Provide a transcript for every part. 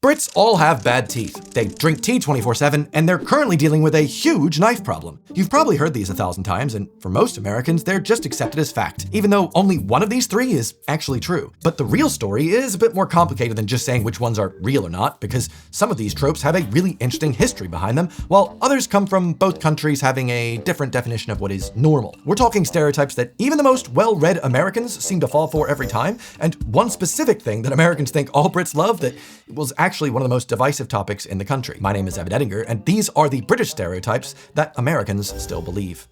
Brits all have bad teeth. They drink tea 24/7, and they're currently dealing with a huge knife problem. You've probably heard these 1,000 times, and for most Americans, they're just accepted as fact, even though only one of these three is actually true. But the real story is a bit more complicated than just saying which ones are real or not, because some of these tropes have a really interesting history behind them, while others come from both countries having a different definition of what is normal. We're talking stereotypes that even the most well-read Americans seem to fall for every time, and one specific thing that Americans think all Brits love that was actually one of the most divisive topics in the country. My name is Edinger, and these are the British stereotypes that Americans still believe.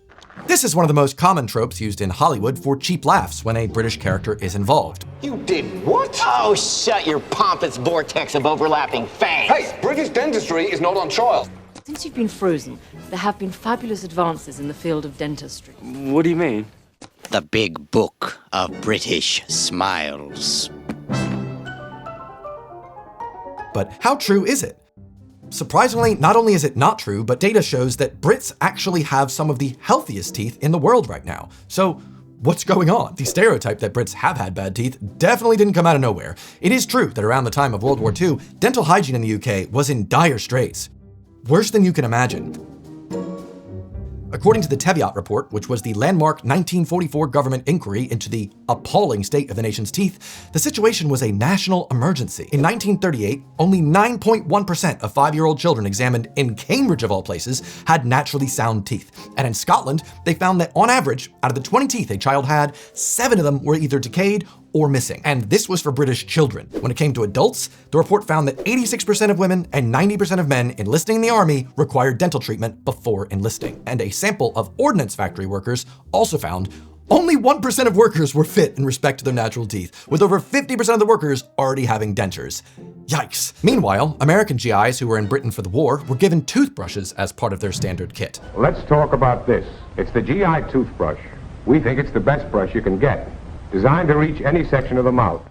This is one of the most common tropes used in Hollywood for cheap laughs when a British character is involved. You did what? Oh, shut your pompous vortex of overlapping fangs. Hey, British dentistry is not on trial. Since you've been frozen, there have been fabulous advances in the field of dentistry. What do you mean? The Big Book of British Smiles. But how true is it? Surprisingly, not only is it not true, but data shows that Brits actually have some of the healthiest teeth in the world right now. So what's going on? The stereotype that Brits have had bad teeth definitely didn't come out of nowhere. It is true that around the time of World War II, dental hygiene in the UK was in dire straits. Worse than you can imagine. According to the Teviot Report, which was the landmark 1944 government inquiry into the appalling state of the nation's teeth, the situation was a national emergency. In 1938, only 9.1% of 5-year-old children examined in Cambridge, of all places, had naturally sound teeth. And in Scotland, they found that on average, out of the 20 teeth a child had, 7 of them were either decayed or missing. And this was for British children. When it came to adults, the report found that 86% of women and 90% of men enlisting in the army required dental treatment before enlisting. And a sample of ordnance factory workers also found only 1% of workers were fit in respect to their natural teeth, with over 50% of the workers already having dentures. Yikes. Meanwhile, American GIs who were in Britain for the war were given toothbrushes as part of their standard kit. Let's talk about this. It's the GI toothbrush. We think it's the best brush you can get, designed to reach any section of the mouth.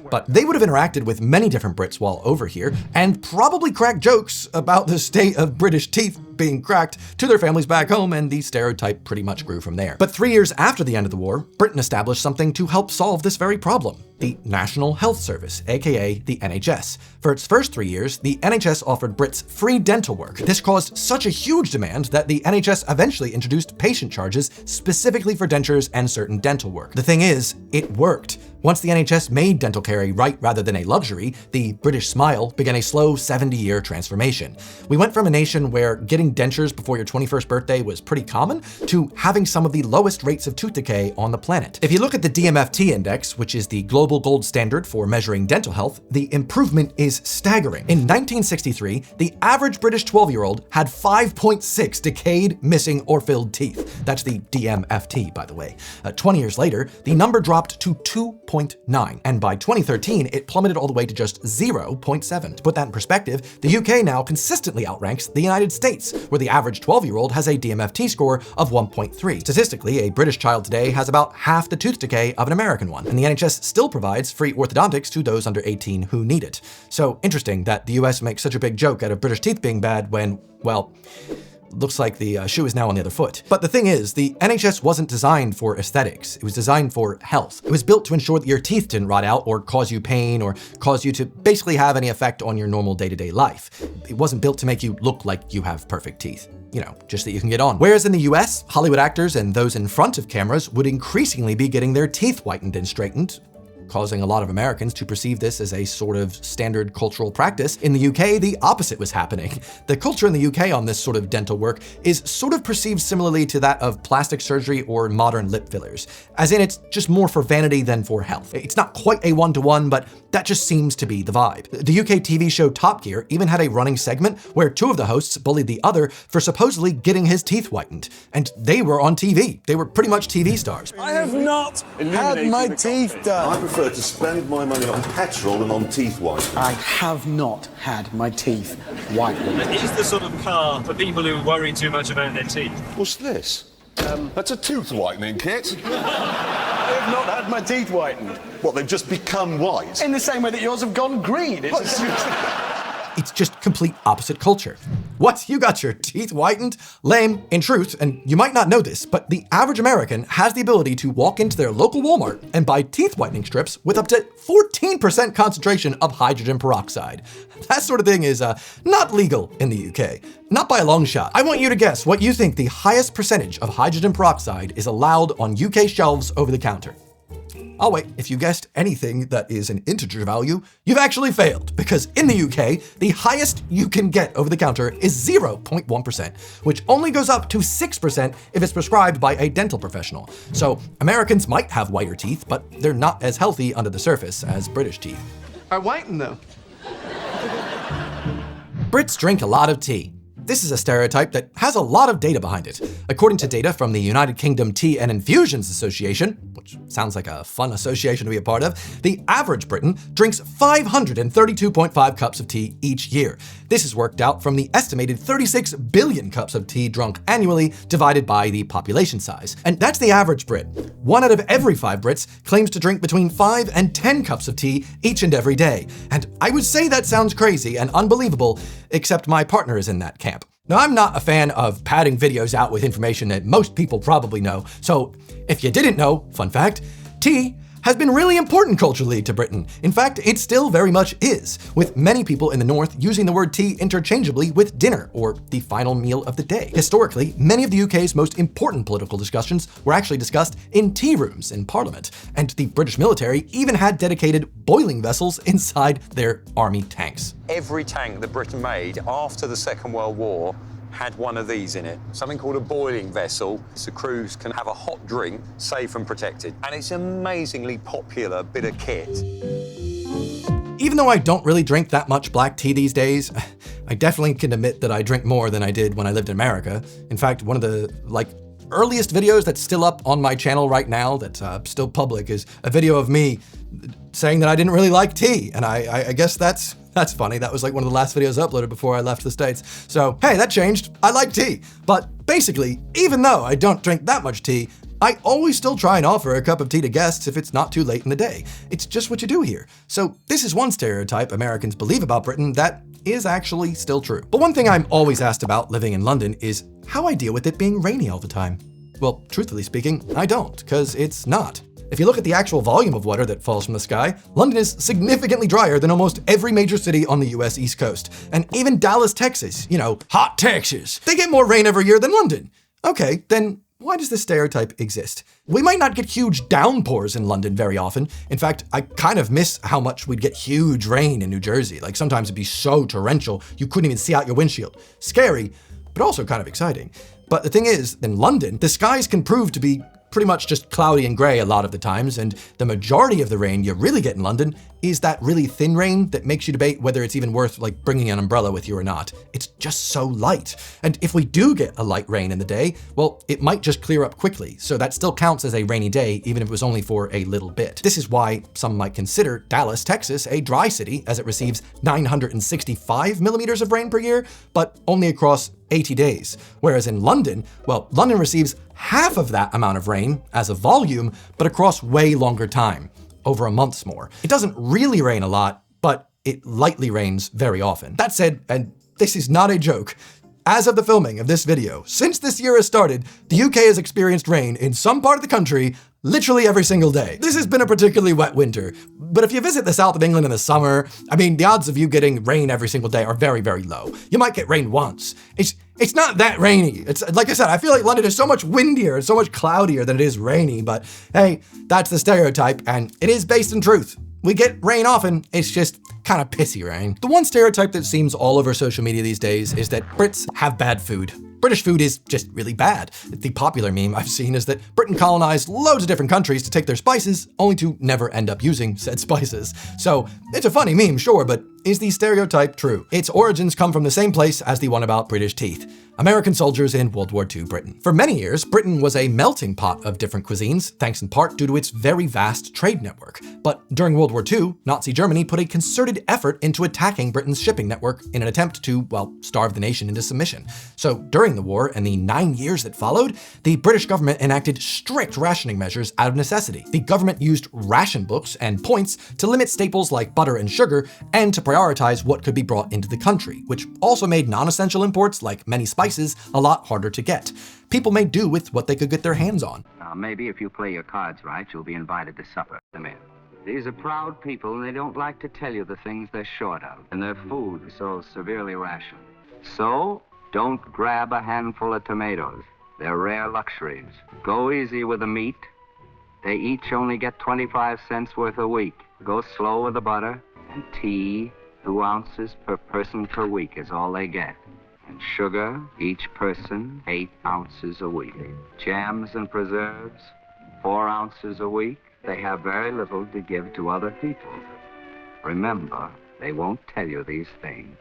But they would have interacted with many different Brits while over here, and probably cracked jokes about the state of British teeth being cracked to their families back home, and the stereotype pretty much grew from there. But 3 years after the end of the war, Britain established something to help solve this very problem: the National Health Service, aka the NHS. For its first 3 years, the NHS offered Brits free dental work. This caused such a huge demand that the NHS eventually introduced patient charges specifically for dentures and certain dental work. The thing is, it worked. Once the NHS made dental care a right rather than a luxury, the British smile began a slow 70-year transformation. We went from a nation where getting dentures before your 21st birthday was pretty common to having some of the lowest rates of tooth decay on the planet. If you look at the DMFT index, which is the global gold standard for measuring dental health, the improvement is staggering. In 1963, the average British 12-year-old had 5.6 decayed, missing, or filled teeth. That's the DMFT, by the way. 20 years later, the number dropped to 2.9, and by 2013, it plummeted all the way to just 0.7. To put that in perspective, the UK now consistently outranks the United States, where the average 12-year-old has a DMFT score of 1.3. Statistically, a British child today has about half the tooth decay of an American one, and the NHS still provides free orthodontics to those under 18 who need it. So interesting that the US makes such a big joke out of British teeth being bad when, well, looks like the shoe is now on the other foot. But the thing is, the NHS wasn't designed for aesthetics. It was designed for health. It was built to ensure that your teeth didn't rot out or cause you pain or cause you to basically have any effect on your normal day-to-day life. It wasn't built to make you look like you have perfect teeth. You know, just that you can get on. Whereas in the US, Hollywood actors and those in front of cameras would increasingly be getting their teeth whitened and straightened, causing a lot of Americans to perceive this as a sort of standard cultural practice. In the UK, the opposite was happening. The culture in the UK on this sort of dental work is sort of perceived similarly to that of plastic surgery or modern lip fillers, as in it's just more for vanity than for health. It's not quite a one-to-one, but that just seems to be the vibe. The UK TV show Top Gear even had a running segment where 2 of the hosts bullied the other for supposedly getting his teeth whitened, and they were on TV. They were pretty much TV stars. I have not had my teeth done. I prefer to spend my money on petrol than on teeth whitening. I have not had my teeth whitened. It is the sort of car for people who worry too much about their teeth. What's this? That's a tooth whitening kit. I have not had my teeth whitened. What, they've just become white? In the same way that yours have gone green. It's It's just complete opposite culture. What? You got your teeth whitened? Lame. In truth, and you might not know this, but the average American has the ability to walk into their local Walmart and buy teeth whitening strips with up to 14% concentration of hydrogen peroxide. That sort of thing is not legal in the UK. Not by a long shot. I want you to guess what you think the highest percentage of hydrogen peroxide is allowed on UK shelves over the counter. Oh wait, if you guessed anything that is an integer value, you've actually failed, because in the UK, the highest you can get over the counter is 0.1%, which only goes up to 6% if it's prescribed by a dental professional. So Americans might have whiter teeth, but they're not as healthy under the surface as British teeth. Are whitened though. Brits drink a lot of tea. This is a stereotype that has a lot of data behind it. According to data from the United Kingdom Tea and Infusions Association, which sounds like a fun association to be a part of, the average Briton drinks 532.5 cups of tea each year. This is worked out from the estimated 36 billion cups of tea drunk annually divided by the population size. And that's the average Brit. 1 out of every 5 Brits claims to drink between 5 and 10 cups of tea each and every day. And I would say that sounds crazy and unbelievable, except my partner is in that camp. Now, I'm not a fan of padding videos out with information that most people probably know, so if you didn't know, fun fact, tea has been really important culturally to Britain. In fact, it still very much is, with many people in the north using the word tea interchangeably with dinner, or the final meal of the day. Historically, many of the UK's most important political discussions were actually discussed in tea rooms in Parliament, and the British military even had dedicated boiling vessels inside their army tanks. Every tank that Britain made after the Second World War had one of these in it, something called a boiling vessel, so crews can have a hot drink, safe and protected. And it's an amazingly popular bit of kit. Even though I don't really drink that much black tea these days, I definitely can admit that I drink more than I did when I lived in America. In fact, one of the earliest videos that's still up on my channel right now, that's still public, is a video of me saying that I didn't really like tea, and I guess that's funny. That was like one of the last videos uploaded before I left the States. So, hey, that changed. I like tea. But basically, even though I don't drink that much tea, I always still try and offer a cup of tea to guests if it's not too late in the day. It's just what you do here. So this is one stereotype Americans believe about Britain that is actually still true. But one thing I'm always asked about living in London is how I deal with it being rainy all the time. Well, truthfully speaking, I don't, because it's not. If you look at the actual volume of water that falls from the sky, London is significantly drier than almost every major city on the US East Coast. And even Dallas, Texas, hot Texas, they get more rain every year than London. Okay, then why does this stereotype exist? We might not get huge downpours in London very often. In fact, I kind of miss how much we'd get huge rain in New Jersey. Like sometimes it'd be so torrential, you couldn't even see out your windshield. Scary, but also kind of exciting. But the thing is, in London, the skies can prove to be pretty much just cloudy and gray a lot of the times, and the majority of the rain you really get in London is that really thin rain that makes you debate whether it's even worth bringing an umbrella with you or not. It's just so light. And if we do get a light rain in the day, well, it might just clear up quickly, so that still counts as a rainy day even if it was only for a little bit. This is why some might consider Dallas, Texas a dry city, as it receives 965 millimeters of rain per year, but only across 80 days. Whereas in London, well, London receives half of that amount of rain as a volume, but across way longer time, over a month's more. It doesn't really rain a lot, but it lightly rains very often. That said, and this is not a joke, as of the filming of this video, since this year has started, the UK has experienced rain in some part of the country literally every single day. This has been a particularly wet winter, but if you visit the south of England in the summer, the odds of you getting rain every single day are very, very low. You might get rain once. It's not that rainy. It's like I said, I feel like London is so much windier and so much cloudier than it is rainy, but hey, that's the stereotype, and it is based in truth. We get rain often, it's just kind of pissy rain. The one stereotype that seems all over social media these days is that Brits have bad food. British food is just really bad. The popular meme I've seen is that Britain colonized loads of different countries to take their spices, only to never end up using said spices. So it's a funny meme, sure, but is the stereotype true? Its origins come from the same place as the one about British teeth: American soldiers in World War II Britain. For many years, Britain was a melting pot of different cuisines, thanks in part due to its very vast trade network. But during World War II, Nazi Germany put a concerted effort into attacking Britain's shipping network in an attempt to, well, starve the nation into submission. So during the war and the 9 years that followed, the British government enacted strict rationing measures out of necessity. The government used ration books and points to limit staples like butter and sugar, and to prioritize what could be brought into the country, which also made non-essential imports, like many spices, a lot harder to get. People made do with what they could get their hands on. Maybe if you play your cards right, you'll be invited to supper. Come in. These are proud people, and they don't like to tell you the things they're short of, and their food is so severely rationed. So, don't grab a handful of tomatoes. They're rare luxuries. Go easy with the meat. They each only get 25 cents worth a week. Go slow with the butter, and tea, 2 ounces per person per week is all they get. And sugar, each person, 8 ounces a week. Jams and preserves, 4 ounces a week. They have very little to give to other people. Remember, they won't tell you these things.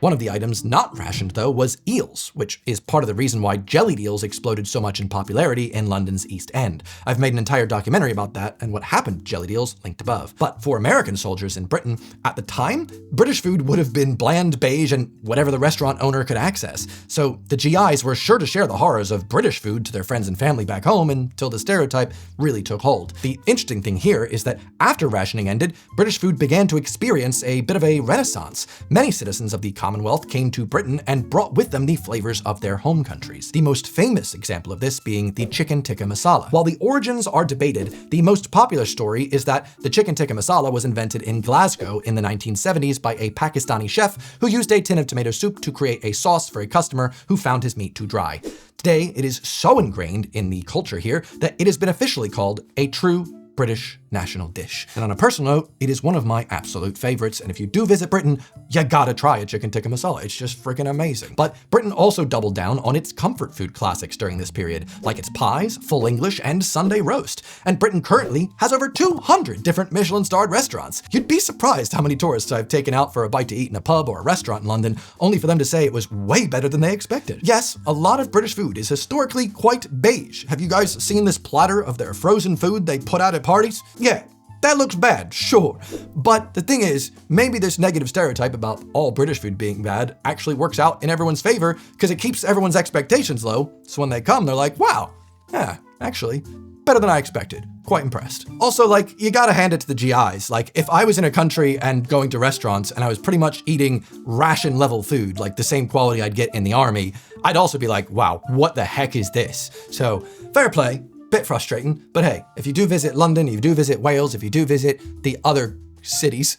One of the items not rationed, though, was eels, which is part of the reason why jellied eels exploded so much in popularity in London's East End. I've made an entire documentary about that and what happened to jellied eels, linked above. But for American soldiers in Britain, at the time, British food would have been bland, beige, and whatever the restaurant owner could access. So the GIs were sure to share the horrors of British food to their friends and family back home until the stereotype really took hold. The interesting thing here is that after rationing ended, British food began to experience a bit of a renaissance. Many citizens of the Commonwealth came to Britain and brought with them the flavors of their home countries. The most famous example of this being the chicken tikka masala. While the origins are debated, the most popular story is that the chicken tikka masala was invented in Glasgow in the 1970s by a Pakistani chef who used a tin of tomato soup to create a sauce for a customer who found his meat too dry. Today, it is so ingrained in the culture here that it has been officially called a true British national dish. And on a personal note, it is one of my absolute favorites, and if you do visit Britain, you gotta try a chicken tikka masala. It's just freaking amazing. But Britain also doubled down on its comfort food classics during this period, like its pies, full English, and Sunday roast. And Britain currently has over 200 different Michelin-starred restaurants. You'd be surprised how many tourists I've taken out for a bite to eat in a pub or a restaurant in London, only for them to say it was way better than they expected. Yes, a lot of British food is historically quite beige. Have you guys seen this platter of their frozen food they put out at parties? Yeah, that looks bad, sure. But the thing is, maybe this negative stereotype about all British food being bad actually works out in everyone's favor because it keeps everyone's expectations low. So when they come, they're like, wow, yeah, actually, better than I expected. Quite impressed. Also, like, you gotta hand it to the GIs. Like, if I was in a country and going to restaurants and I was pretty much eating ration level food, like the same quality I'd get in the army, I'd also be like, wow, what the heck is this? So, fair play. Bit frustrating, but hey, if you do visit London, if you do visit Wales, if you do visit the other cities,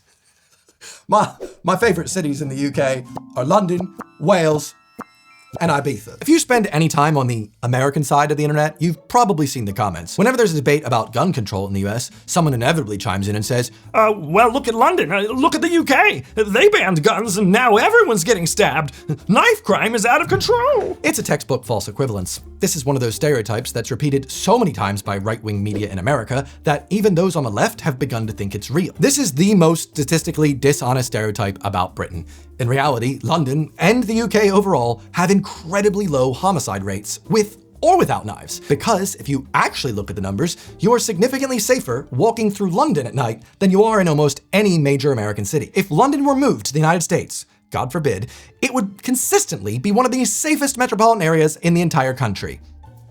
my favorite cities in the UK are London, Wales, and Ibiza. If you spend any time on the American side of the internet, you've probably seen the comments. Whenever there's a debate about gun control in the US, someone inevitably chimes in and says, well, look at London, look at the UK. They banned guns and now everyone's getting stabbed. Knife crime is out of control. It's a textbook false equivalence. This is one of those stereotypes that's repeated so many times by right-wing media in America that even those on the left have begun to think it's real. This is the most statistically dishonest stereotype about Britain. In reality, London and the UK overall have incredibly low homicide rates, with or without knives. Because if you actually look at the numbers, you are significantly safer walking through London at night than you are in almost any major American city. If London were moved to the United States, God forbid, it would consistently be one of the safest metropolitan areas in the entire country.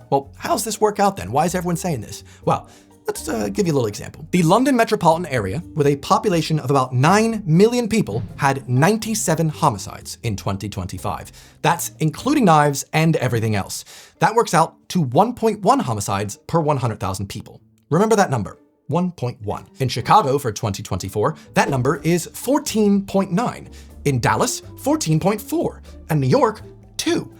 Well, how's this work out then? Why is everyone saying this? Well, let's give you a little example. The London metropolitan area, with a population of about 9 million people, had 97 homicides in 2025. That's including knives and everything else. That works out to 1.1 homicides per 100,000 people. Remember that number. 1.1. In Chicago for 2024, that number is 14.9. In Dallas, 14.4. And New York, 2.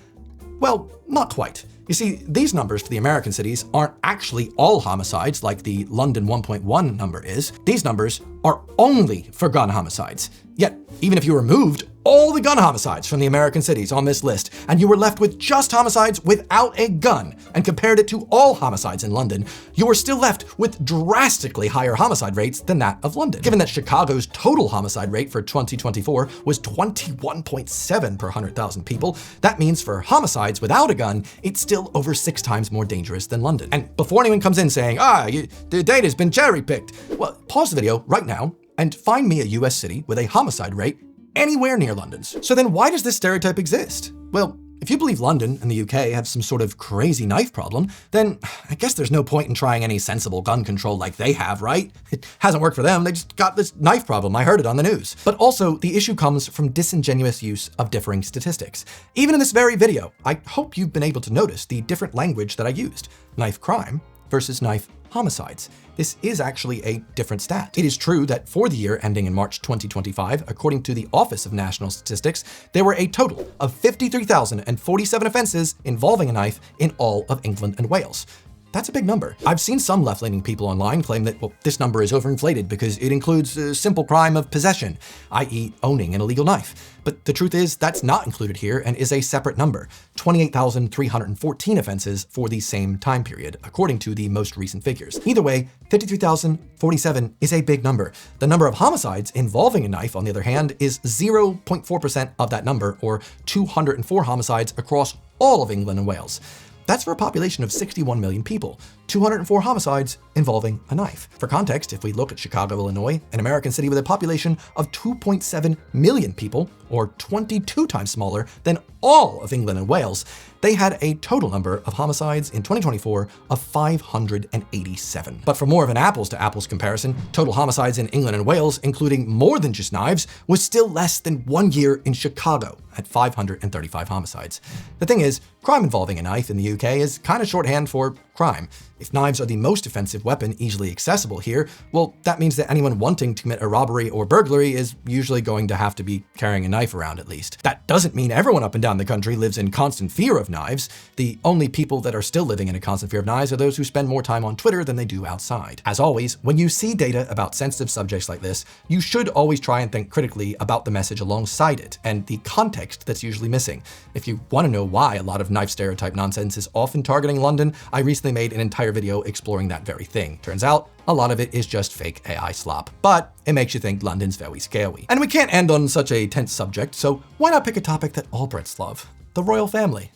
Well, not quite. You see, these numbers for the American cities aren't actually all homicides like the London 1.1 number is. These numbers are only for gun homicides. Yet, even if you removed all the gun homicides from the American cities on this list, and you were left with just homicides without a gun, and compared it to all homicides in London, you were still left with drastically higher homicide rates than that of London. Given that Chicago's total homicide rate for 2024 was 21.7 per 100,000 people, that means for homicides without a gun, it's still over 6 times more dangerous than London. And before anyone comes in saying, the data's been cherry-picked, well, pause the video right now and find me a US city with a homicide rate anywhere near London's. So then why does this stereotype exist? Well, If you believe London and the UK have some sort of crazy knife problem, then I guess there's no point in trying any sensible gun control like they have, right? It hasn't worked for them, they just got this knife problem, I heard it on the news. But also, the issue comes from disingenuous use of differing statistics. Even in this very video, I hope you've been able to notice the different language that I used. Knife crime versus knife homicides. This is actually a different stat. It is true that for the year ending in March 2025, according to the Office of National Statistics, there were a total of 53,047 offenses involving a knife in all of England and Wales. That's a big number. I've seen some left-leaning people online claim that, well, this number is overinflated because it includes a simple crime of possession, i.e. owning an illegal knife. But the truth is that's not included here and is a separate number, 28,314 offenses for the same time period, according to the most recent figures. Either way, 53,047 is a big number. The number of homicides involving a knife, on the other hand, is 0.4% of that number, or 204 homicides across all of England and Wales. That's for a population of 61 million people, 204 homicides involving a knife. For context, if we look at Chicago, Illinois, an American city with a population of 2.7 million people, or 22 times smaller than all of England and Wales, they had a total number of homicides in 2024 of 587. But for more of an apples to apples comparison, total homicides in England and Wales, including more than just knives, was still less than 1 year in Chicago at 535 homicides. The thing is, crime involving a knife in the UK is kind of shorthand for crime. If knives are the most offensive weapon easily accessible here, well, that means that anyone wanting to commit a robbery or burglary is usually going to have to be carrying a knife around at least. That doesn't mean everyone up and down the country lives in constant fear of knives. The only people that are still living in a constant fear of knives are those who spend more time on Twitter than they do outside. As always, when you see data about sensitive subjects like this, you should always try and think critically about the message alongside it and the context that's usually missing. If you want to know why a lot of knife stereotype nonsense is often targeting London, I recently made an entire video exploring that very thing. Turns out, a lot of it is just fake AI slop, but it makes you think London's very scary. And we can't end on such a tense subject, so why not pick a topic that all Brits love? The royal family.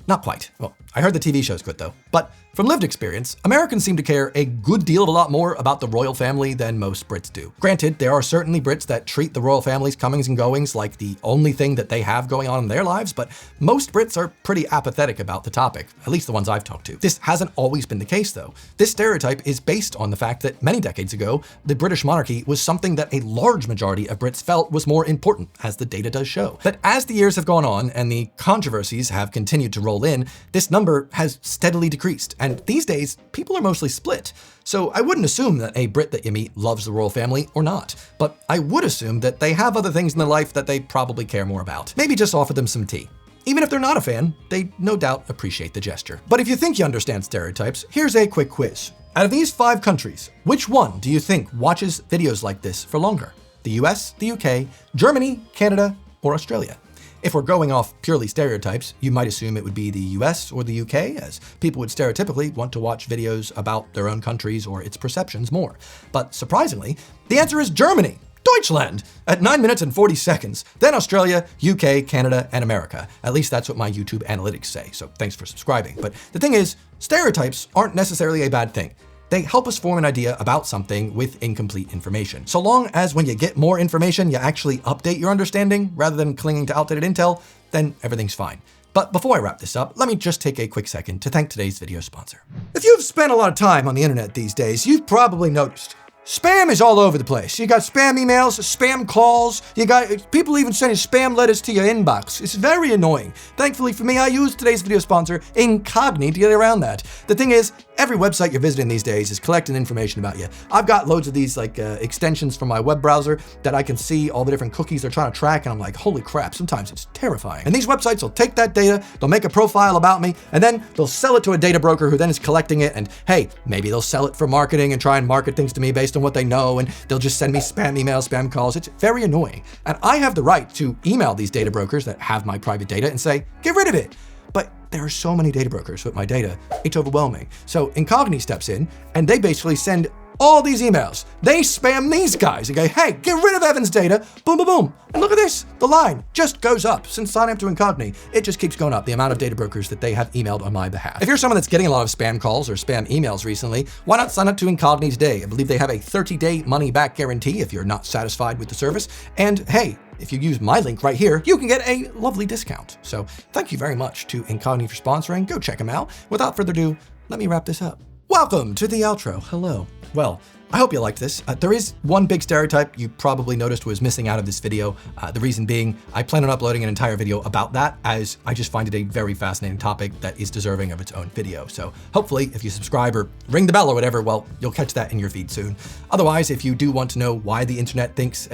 Not quite. Well, I heard the TV show's good though. But from lived experience, Americans seem to care a good deal of a lot more about the royal family than most Brits do. Granted, there are certainly Brits that treat the royal family's comings and goings like the only thing that they have going on in their lives, but most Brits are pretty apathetic about the topic, at least the ones I've talked to. This hasn't always been the case though. This stereotype is based on the fact that many decades ago, the British monarchy was something that a large majority of Brits felt was more important, as the data does show. But as the years have gone on and the controversies have continued to roll in, this number has steadily decreased. And these days, people are mostly split. So I wouldn't assume that a Brit that you meet loves the royal family or not, but I would assume that they have other things in their life that they probably care more about. Maybe just offer them some tea. Even if they're not a fan, they no doubt appreciate the gesture. But if you think you understand stereotypes, here's a quick quiz. Out of these 5 countries, which one do you think watches videos like this for longer? The US, the UK, Germany, Canada, or Australia? If we're going off purely stereotypes, you might assume it would be the US or the UK, as people would stereotypically want to watch videos about their own countries or its perceptions more. But surprisingly, the answer is Germany, Deutschland, at 9 minutes and 40 seconds, then Australia, UK, Canada, and America. At least that's what my YouTube analytics say, so thanks for subscribing. But the thing is, stereotypes aren't necessarily a bad thing. They help us form an idea about something with incomplete information. So long as when you get more information, you actually update your understanding rather than clinging to outdated intel, then everything's fine. But before I wrap this up, let me just take a quick second to thank today's video sponsor. If you've spent a lot of time on the internet these days, you've probably noticed spam is all over the place. You got spam emails, spam calls, you got people even sending spam letters to your inbox. It's very annoying. Thankfully for me, I use today's video sponsor, Incogni, to get around that. The thing is, every website you're visiting these days is collecting information about you. I've got loads of these extensions from my web browser that I can see all the different cookies they're trying to track, and I'm like, holy crap, sometimes it's terrifying. And these websites will take that data, they'll make a profile about me, and then they'll sell it to a data broker who then is collecting it, and hey, maybe they'll sell it for marketing and try and market things to me based on what they know, and they'll just send me spam emails, spam calls. It's very annoying. And I have the right to email these data brokers that have my private data and say, get rid of it. But there are so many data brokers with my data, it's overwhelming. So Incogni steps in and they basically send all these emails. They spam these guys and go, hey, get rid of Evan's data, boom, boom, boom. And look at this, the line just goes up. Since signing up to Incogni, it just keeps going up, the amount of data brokers that they have emailed on my behalf. If you're someone that's getting a lot of spam calls or spam emails recently, why not sign up to Incogni today? I believe they have a 30-day money-back guarantee if you're not satisfied with the service. And hey, if you use my link right here, you can get a lovely discount. So thank you very much to Incogni for sponsoring. Go check them out. Without further ado, let me wrap this up. Welcome to the outro. Hello. Well, I hope you liked this. There is one big stereotype you probably noticed was missing out of this video. The reason being, I plan on uploading an entire video about that, as I just find it a very fascinating topic that is deserving of its own video. So hopefully, if you subscribe or ring the bell or whatever, well, you'll catch that in your feed soon. Otherwise, if you do want to know why the internet thinks,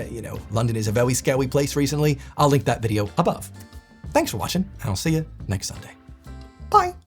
London is a very scary place recently, I'll link that video above. Thanks for watching, and I'll see you next Sunday. Bye.